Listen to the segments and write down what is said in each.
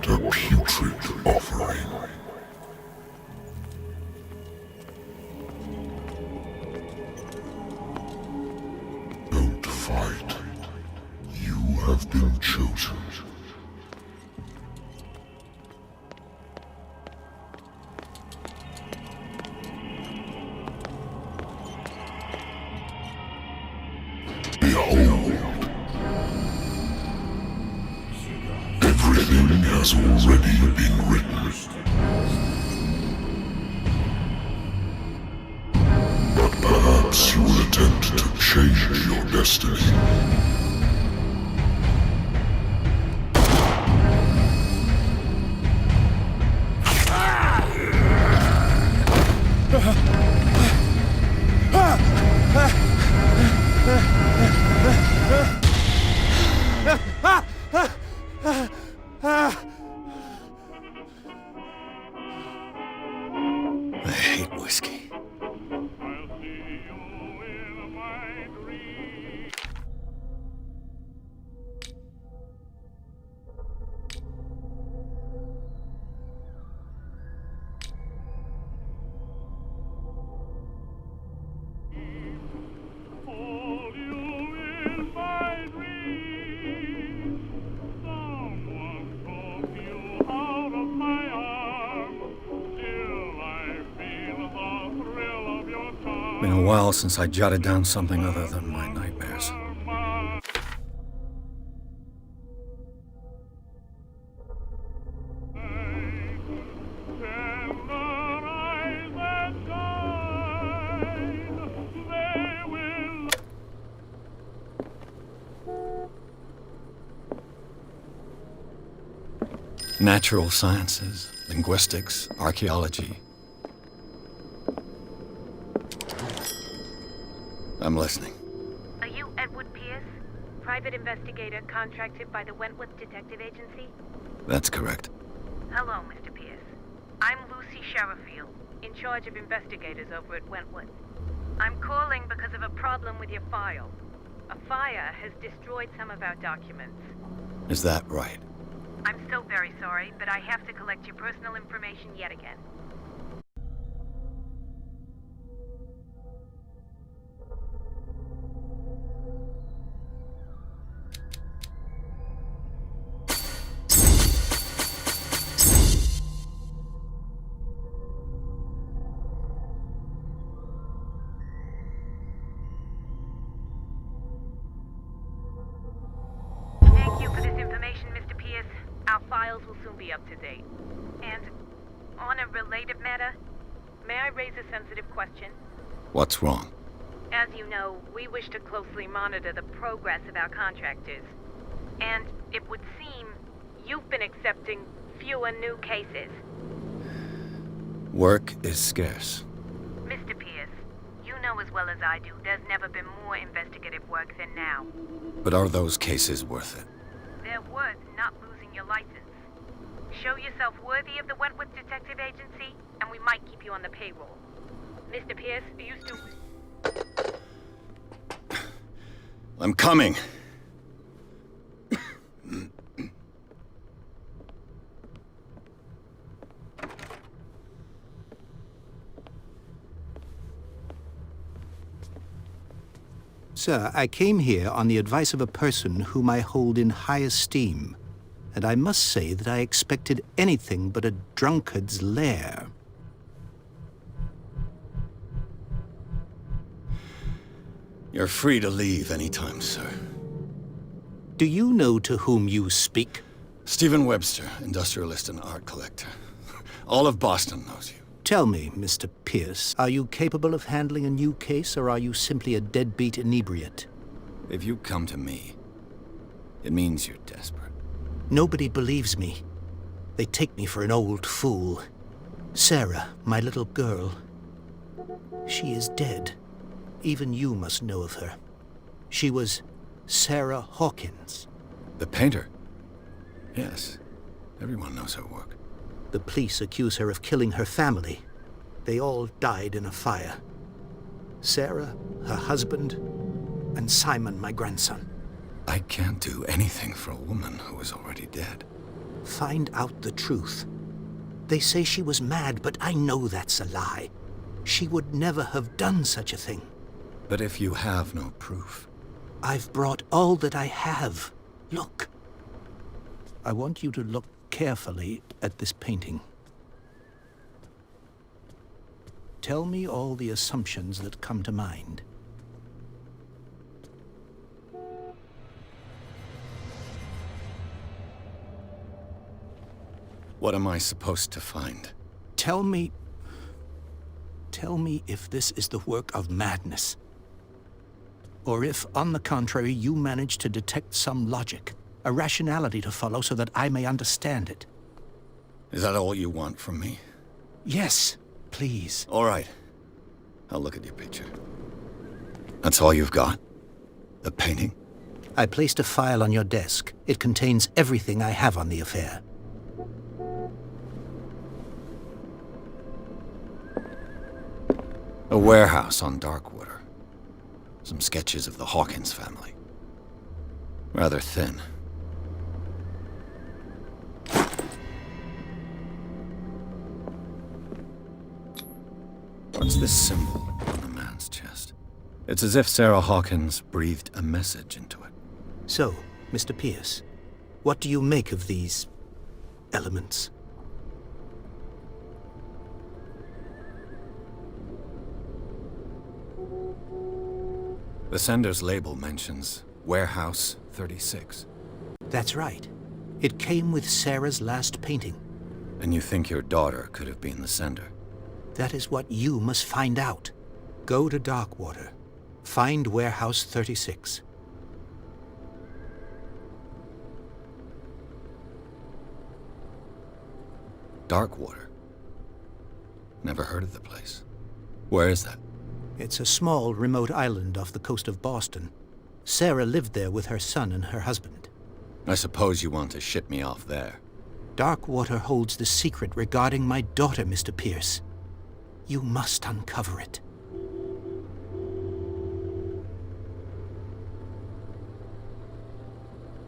What a putrid offering. Don't fight. You have been chosen. Behold. Everything has already been written. But perhaps you will attempt to change your destiny. I hate whiskey. Been a while since I jotted down something other than my nightmares. Natural sciences, linguistics, archaeology. I'm listening. Are you Edward Pierce, private investigator contracted by the Wentworth Detective Agency? That's correct. Hello, Mr. Pierce. I'm Lucy Sherifield, in charge of investigators over at Wentworth. I'm calling because of a problem with your file. A fire has destroyed some of our documents. Is that right? I'm so very sorry, but I have to collect your personal information yet again. Thank you for this information, Mr. Pierce. Our files will soon be up to date. And on a related matter, may I raise a sensitive question? What's wrong? As you know, we wish to closely monitor the progress of our contractors. And it would seem you've been accepting fewer new cases. Work is scarce. Mr. Pierce, you know as well as I do, there's never been more investigative work than now. But are those cases worth it? They're worth not losing your license. Show yourself worthy of the Wentworth Detective Agency, and we might keep you on the payroll. Mr. Pierce, are you still... I'm coming. Sir, I came here on the advice of a person whom I hold in high esteem, and I must say that I expected anything but a drunkard's lair. You're free to leave anytime, sir. Do you know to whom you speak? Stephen Webster, industrialist and art collector. All of Boston knows you. Tell me, Mr. Pierce, are you capable of handling a new case, or are you simply a deadbeat inebriate? If you come to me, it means you're desperate. Nobody believes me. They take me for an old fool. Sarah, my little girl, she is dead. Even you must know of her. She was Sarah Hawkins. The painter? Yes. Everyone knows her work. The police accuse her of killing her family. They all died in a fire. Sarah, her husband, and Simon, my grandson. I can't do anything for a woman who is already dead. Find out the truth. They say she was mad, but I know that's a lie. She would never have done such a thing. But if you have no proof... I've brought all that I have. Look. I want you to look carefully at this painting. Tell me all the assumptions that come to mind. What am I supposed to find? Tell me if this is the work of madness. Or if, on the contrary, you manage to detect some logic, a rationality to follow so that I may understand it. Is that all you want from me? Yes, please. All right. I'll look at your picture. That's all you've got? The painting? I placed a file on your desk. It contains everything I have on the affair. A warehouse on Darkwater. Some sketches of the Hawkins family. Rather thin. What's this symbol on the man's chest? It's as if Sarah Hawkins breathed a message into it. So, Mr. Pierce, what do you make of these elements? The sender's label mentions Warehouse 36. That's right. It came with Sarah's last painting. And you think your daughter could have been the sender? That is what you must find out. Go to Darkwater. Find Warehouse 36. Darkwater? Never heard of the place. Where is that? It's a small, remote island off the coast of Boston. Sarah lived there with her son and her husband. I suppose you want to ship me off there. Darkwater holds the secret regarding my daughter, Mr. Pierce. You must uncover it.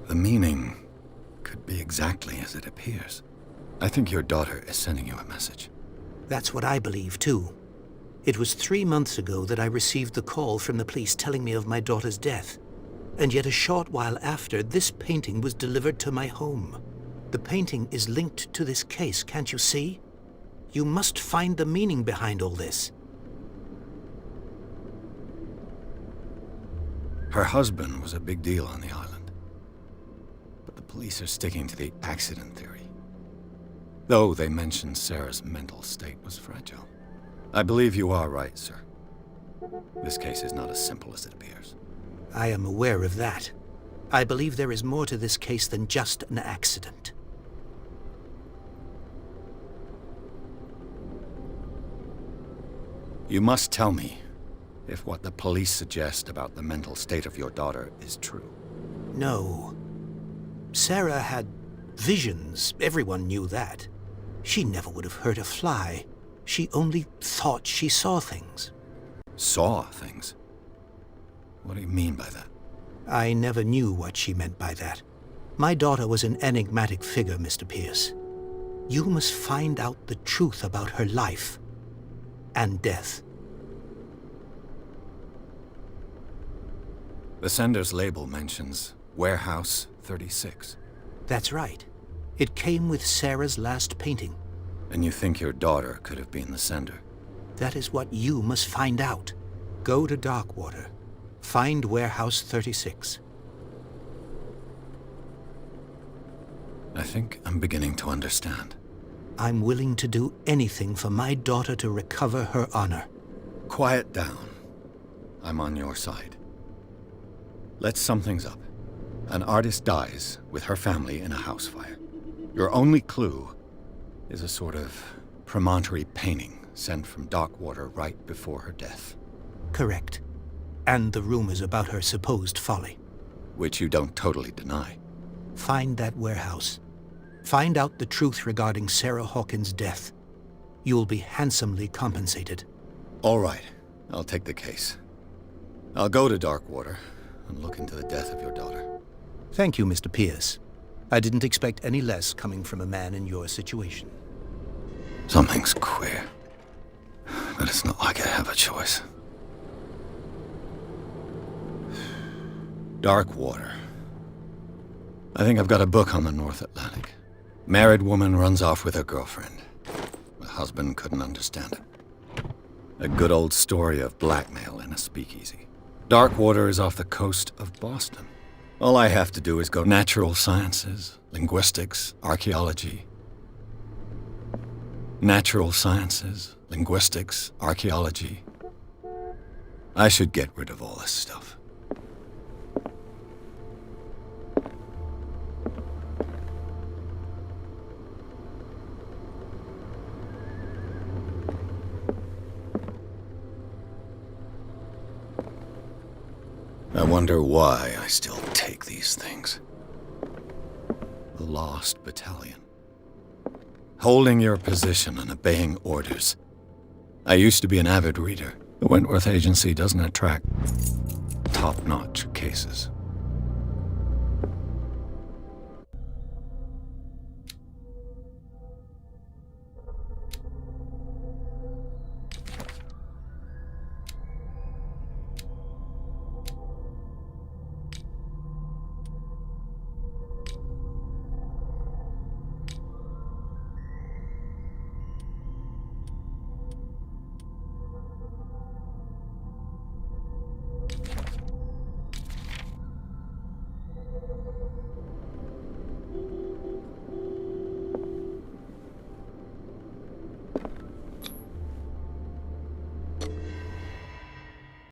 The meaning could be exactly as it appears. I think your daughter is sending you a message. That's what I believe, too. It was 3 months ago that I received the call from the police telling me of my daughter's death. And yet a short while after, this painting was delivered to my home. The painting is linked to this case, can't you see? You must find the meaning behind all this. Her husband was a big deal on the island. But the police are sticking to the accident theory. Though they mentioned Sarah's mental state was fragile. I believe you are right, sir. This case is not as simple as it appears. I am aware of that. I believe there is more to this case than just an accident. You must tell me if what the police suggest about the mental state of your daughter is true. No. Sarah had visions. Everyone knew that. She never would have hurt a fly. She only thought she saw things. Saw things? What do you mean by that? I never knew what she meant by that. My daughter was an enigmatic figure, Mr. Pierce. You must find out the truth about her life and death. The sender's label mentions Warehouse 36. That's right. It came with Sarah's last painting. And you think your daughter could have been the sender? That is what you must find out. Go to Darkwater. Find Warehouse 36. I think I'm beginning to understand. I'm willing to do anything for my daughter to recover her honor. Quiet down. I'm on your side. Let's sum things up. An artist dies with her family in a house fire. Your only clue is a sort of promontory painting sent from Darkwater right before her death. Correct. And the rumors about her supposed folly. Which you don't totally deny. Find that warehouse. Find out the truth regarding Sarah Hawkins' death. You'll be handsomely compensated. All right. I'll take the case. I'll go to Darkwater and look into the death of your daughter. Thank you, Mr. Pierce. I didn't expect any less coming from a man in your situation. Something's queer. But it's not like I have a choice. Dark water. I think I've got a book on the North Atlantic. Married woman runs off with her girlfriend. The husband couldn't understand it. A good old story of blackmail in a speakeasy. Dark water is off the coast of Boston. All I have to do is go natural sciences, linguistics, archaeology. Natural sciences, linguistics, archaeology. I should get rid of all this stuff. I wonder why I still take these things. The Lost Battalion. Holding your position and obeying orders. I used to be an avid reader. The Wentworth Agency doesn't attract top-notch cases.